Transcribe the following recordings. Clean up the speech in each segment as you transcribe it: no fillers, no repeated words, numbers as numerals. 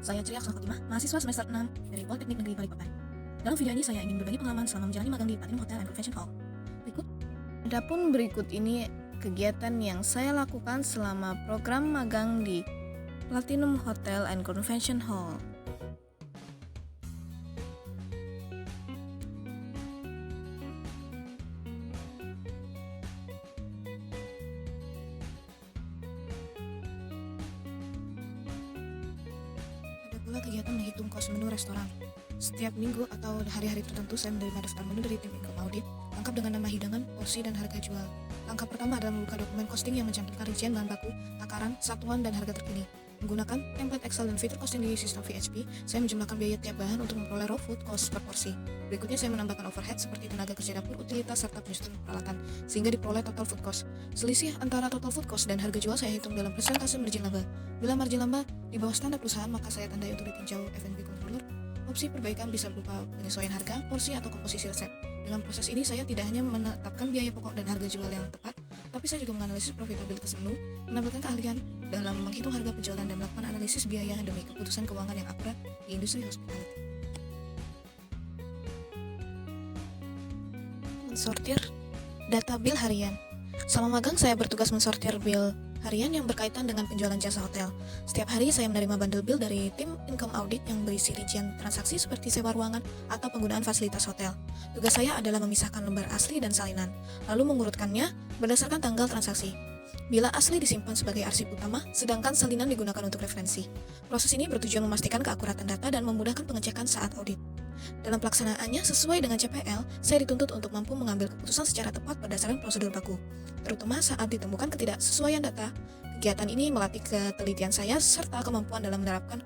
Saya Ceria Fatimah, mahasiswa semester 6 dari Politeknik Negeri Balikpapan. Dalam video ini saya ingin berbagi pengalaman selama menjalani magang di Platinum Hotel and Convention Hall. Berikut. Adapun berikut ini kegiatan yang saya lakukan selama program magang di Platinum Hotel and Convention Hall. Ada pula kegiatan menghitung kos menu restoran. Setiap minggu atau hari-hari tertentu saya menerima daftar menu dari tim income audit, lengkap dengan nama hidangan, porsi, dan harga jual. Langkah pertama adalah membuka dokumen costing yang mencantumkan rincian bahan baku, takaran, satuan, dan harga terkini. Menggunakan template Excel dan fitur costing di sistem VHP, saya menjumlahkan biaya tiap bahan untuk memperoleh raw food cost per porsi. Berikutnya saya menambahkan overhead seperti tenaga kerja dapur, utilitas, serta penyusunan peralatan, sehingga diperoleh total food cost. Selisih antara total food cost dan harga jual saya hitung dalam persentase margin laba. Bila margin laba di bawah standar perusahaan, maka saya tandai untuk ditinjau F&B controller. Opsi perbaikan bisa berupa penyesuaian harga, porsi, atau komposisi resep. Dalam proses ini saya tidak hanya menetapkan biaya pokok dan harga jual yang tepat, tapi saya juga menganalisis profitabilitas menu, menampilkan keahlian dalam menghitung harga penjualan dan melakukan analisis biaya demi keputusan keuangan yang akurat di industri hospitality. Mensortir data bill harian. Selama magang saya bertugas mensortir bill harian yang berkaitan dengan penjualan jasa hotel. Setiap hari saya menerima bundle bill dari tim income audit yang berisi rincian transaksi seperti sewa ruangan atau penggunaan fasilitas hotel. Tugas saya adalah memisahkan lembar asli dan salinan, lalu mengurutkannya berdasarkan tanggal transaksi. Bila asli disimpan sebagai arsip utama, sedangkan salinan digunakan untuk referensi. Proses ini bertujuan memastikan keakuratan data dan memudahkan pengecekan saat audit. Dalam pelaksanaannya, sesuai dengan CPL, saya dituntut untuk mampu mengambil keputusan secara tepat berdasarkan prosedur baku, terutama saat ditemukan ketidaksesuaian data. Kegiatan ini melatih ketelitian saya serta kemampuan dalam menerapkan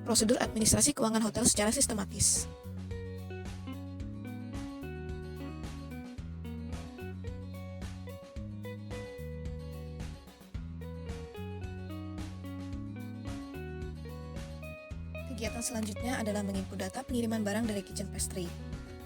prosedur administrasi keuangan hotel secara sistematis. Kegiatan selanjutnya adalah menginput data pengiriman barang dari Kitchen Pastry.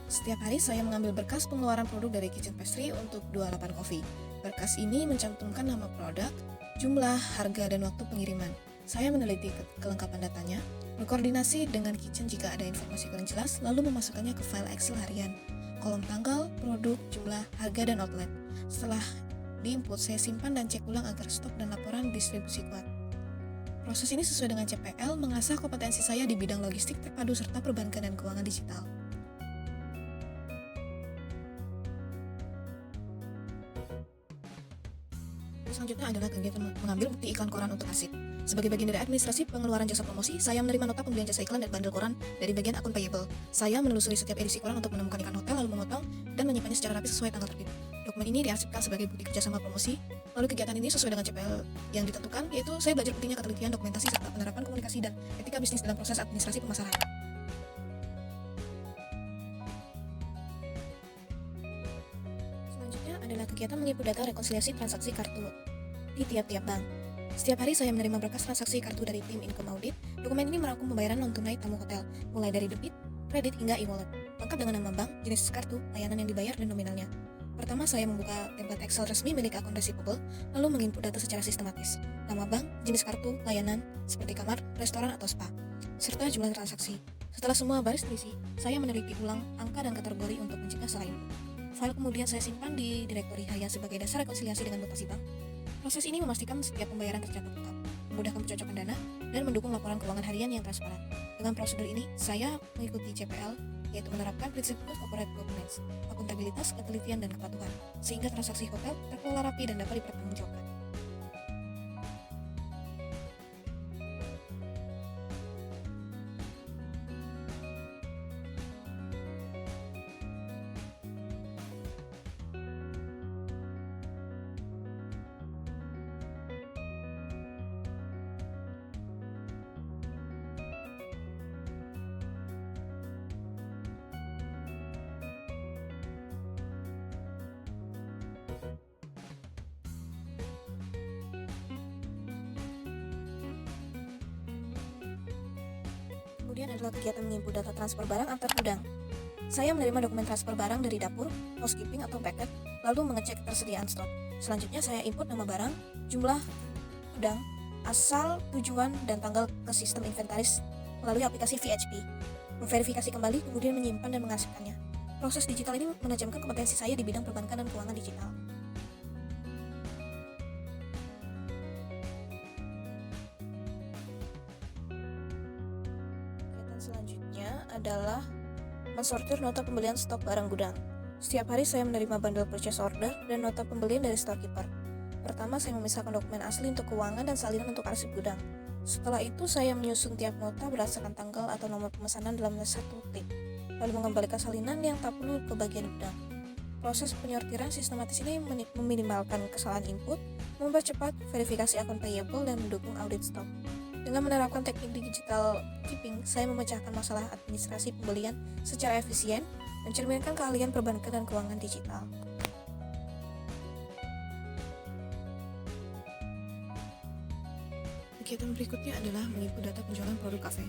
Setiap hari saya mengambil berkas pengeluaran produk dari Kitchen Pastry untuk 28 Coffee. Berkas ini mencantumkan nama produk, jumlah, harga, dan waktu pengiriman. Saya meneliti kelengkapan datanya, berkoordinasi dengan Kitchen jika ada informasi kurang jelas, lalu memasukkannya ke file Excel harian, kolom tanggal, produk, jumlah, harga, dan outlet. Setelah diinput, saya simpan dan cek ulang agar stok dan laporan distribusi kuat. Proses ini sesuai dengan CPL, mengasah kompetensi saya di bidang logistik terpadu serta perbankan dan keuangan digital. Selanjutnya adalah kegiatan mengambil bukti iklan koran untuk arsip. Sebagai bagian dari administrasi pengeluaran jasa promosi, saya menerima nota pembelian jasa iklan dan bandel koran dari bagian akun payable. Saya menelusuri setiap edisi koran untuk menemukan iklan hotel, lalu memotong dan menyimpannya secara rapi sesuai tanggal terbit. Dokumen ini diarsipkan sebagai bukti kerjasama promosi. Lalu kegiatan ini sesuai dengan CPL yang ditentukan, yaitu saya belajar pentingnya ketelitian dokumentasi serta penerapan komunikasi dan etika bisnis dalam proses administrasi pemasaran. Selanjutnya adalah kegiatan menginput data rekonsiliasi transaksi kartu di tiap-tiap bank. Setiap hari saya menerima berkas transaksi kartu dari tim income audit. Dokumen ini merangkum pembayaran non-tunai tamu hotel, mulai dari debit, kredit, hingga e-wallet, lengkap dengan nama bank, jenis kartu, layanan yang dibayar, dan nominalnya. Pertama, saya membuka template Excel resmi milik akun receivable, lalu menginput data secara sistematis. Nama bank, jenis kartu, layanan, seperti kamar, restoran, atau spa, serta jumlah transaksi. Setelah semua baris terisi, saya meneliti ulang angka dan kategori untuk mencegah salah input. File kemudian saya simpan di direktori harian sebagai dasar rekonsiliasi dengan mutasi bank. Proses ini memastikan setiap pembayaran tercatat lengkap, memudahkan pencocokan dana, dan mendukung laporan keuangan harian yang transparan. Dengan prosedur ini, saya mengikuti CPL, yaitu menerapkan prinsip good corporate governance, akuntabilitas, ketelitian, dan kepatuhan, sehingga transaksi hotel terkelola rapi dan dapat dipertanggungjawabkan. Kemudian adalah kegiatan menginput data transfer barang antar gudang. Saya menerima dokumen transfer barang dari dapur, housekeeping, atau paket, lalu mengecek ketersediaan stok. Selanjutnya saya input nama barang, jumlah gudang, asal, tujuan, dan tanggal ke sistem inventaris melalui aplikasi VHP, memverifikasi kembali, kemudian menyimpan dan mengarsipkannya. Proses digital ini menajamkan kompetensi saya di bidang perbankan dan keuangan digital. Kegiatan selanjutnya adalah mensortir nota pembelian stok barang gudang. Setiap hari saya menerima bundle purchase order dan nota pembelian dari storekeeper. Pertama, saya memisahkan dokumen asli untuk keuangan dan salinan untuk arsip gudang. Setelah itu, saya menyusun tiap nota berdasarkan tanggal atau nomor pemesanan dalam satu klik, lalu mengembalikan salinan yang tak perlu ke bagian gudang. Proses penyortiran sistematis ini meminimalkan kesalahan input, mempercepat verifikasi akun payable, dan mendukung audit stok. Dengan menerapkan teknik digital keeping, saya memecahkan masalah administrasi pembelian secara efisien, mencerminkan keahlian perbankan dan keuangan digital. Kegiatan berikutnya adalah menginput data penjualan produk kafe.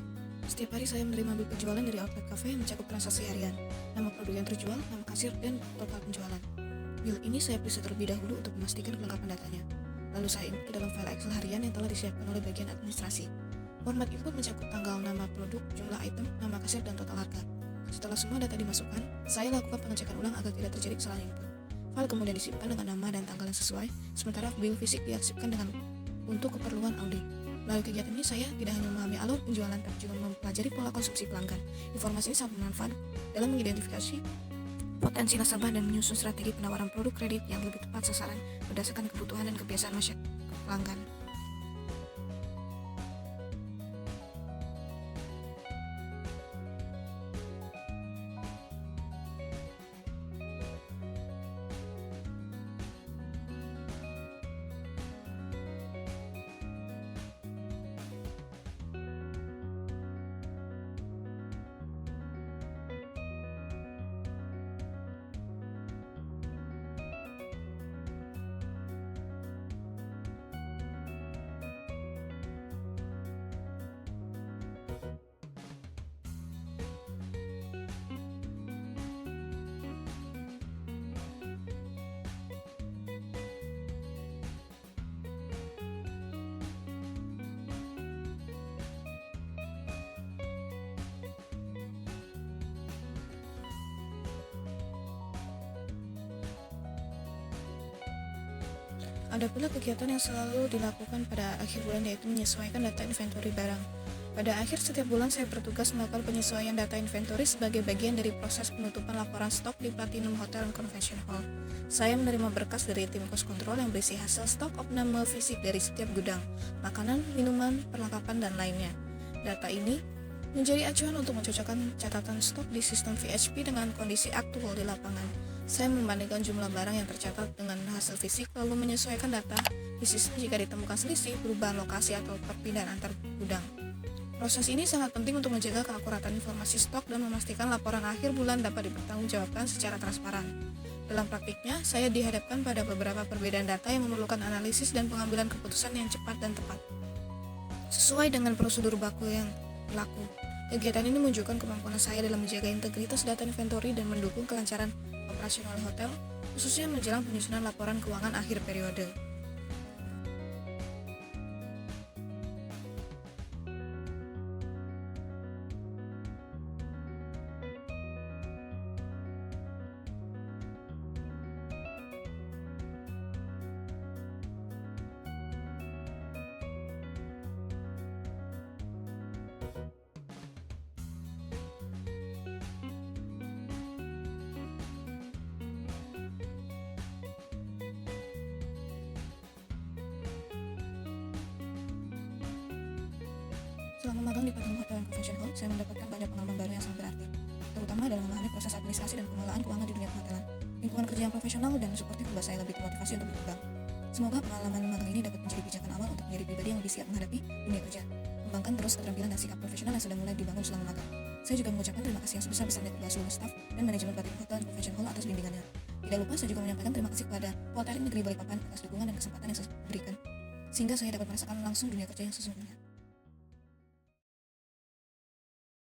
Setiap hari saya menerima bill penjualan dari outlet kafe yang mencakup transaksi harian, nama produk yang terjual, nama kasir, dan total penjualan. Bill ini saya periksa terlebih dahulu untuk memastikan kelengkapan datanya. Lalu saya input ke dalam file Excel harian yang telah disiapkan oleh bagian administrasi. Format input mencakup tanggal nama produk, jumlah item, nama kasir, dan total harga. Setelah semua data dimasukkan, saya lakukan pengecekan ulang agar tidak terjadi kesalahan input. File kemudian disimpan dengan nama dan tanggal yang sesuai, sementara bill fisik diarsipkan untuk keperluan audit. Melalui kegiatan ini saya tidak hanya memahami alur penjualan tapi juga mempelajari pola konsumsi pelanggan. Informasi ini sangat bermanfaat dalam mengidentifikasi potensi nasabah dan menyusun strategi penawaran produk kredit yang lebih tepat sasaran berdasarkan kebutuhan dan kebiasaan masyarakat pelanggan. Ada pula kegiatan yang selalu dilakukan pada akhir bulan, yaitu menyesuaikan data inventory barang. Pada akhir setiap bulan saya bertugas melakukan penyesuaian data inventory sebagai bagian dari proses penutupan laporan stok di Platinum Hotel and Convention Hall. Saya menerima berkas dari tim cost control yang berisi hasil stok opname fisik dari setiap gudang, makanan, minuman, perlengkapan, dan lainnya. Data ini menjadi acuan untuk mencocokkan catatan stok di sistem VHP dengan kondisi aktual di lapangan. Saya membandingkan jumlah barang yang tercatat dengan hasil fisik, lalu menyesuaikan data di sistem jika ditemukan selisih, perubahan lokasi, atau perpindahan antar gudang. Proses ini sangat penting untuk menjaga keakuratan informasi stok dan memastikan laporan akhir bulan dapat dipertanggungjawabkan secara transparan. Dalam praktiknya, saya dihadapkan pada beberapa perbedaan data yang memerlukan analisis dan pengambilan keputusan yang cepat dan tepat, sesuai dengan prosedur baku yang berlaku. Kegiatan ini menunjukkan kemampuan saya dalam menjaga integritas data inventory dan mendukung kelancaran operasional hotel, khususnya menjelang penyusunan laporan keuangan akhir periode. Selama magang di Platinum Hotel and Convention Hall, saya mendapatkan banyak pengalaman baru yang sangat berarti, terutama dalam memahami proses administrasi dan pengelolaan keuangan di dunia perhotelan. Lingkungan kerja yang profesional dan suportif membuat saya lebih termotivasi untuk berkembang. Semoga pengalaman magang ini dapat menjadi pijakan awal untuk menjadi pribadi yang lebih siap menghadapi dunia kerja. Kembangkan terus keterampilan dan sikap profesional yang sudah mulai dibangun selama magang. Saya juga mengucapkan terima kasih yang sebesar-besarnya kepada seluruh staf dan manajemen Platinum Hotel and Convention Hall atas bimbingannya. Tidak lupa saya juga menyampaikan terima kasih kepada Polteknik Negeri Balikpapan atas dukungan dan kesempatan yang saya berikan, sehingga saya dapat merasakan langsung dunia kerja yang sesungguhnya.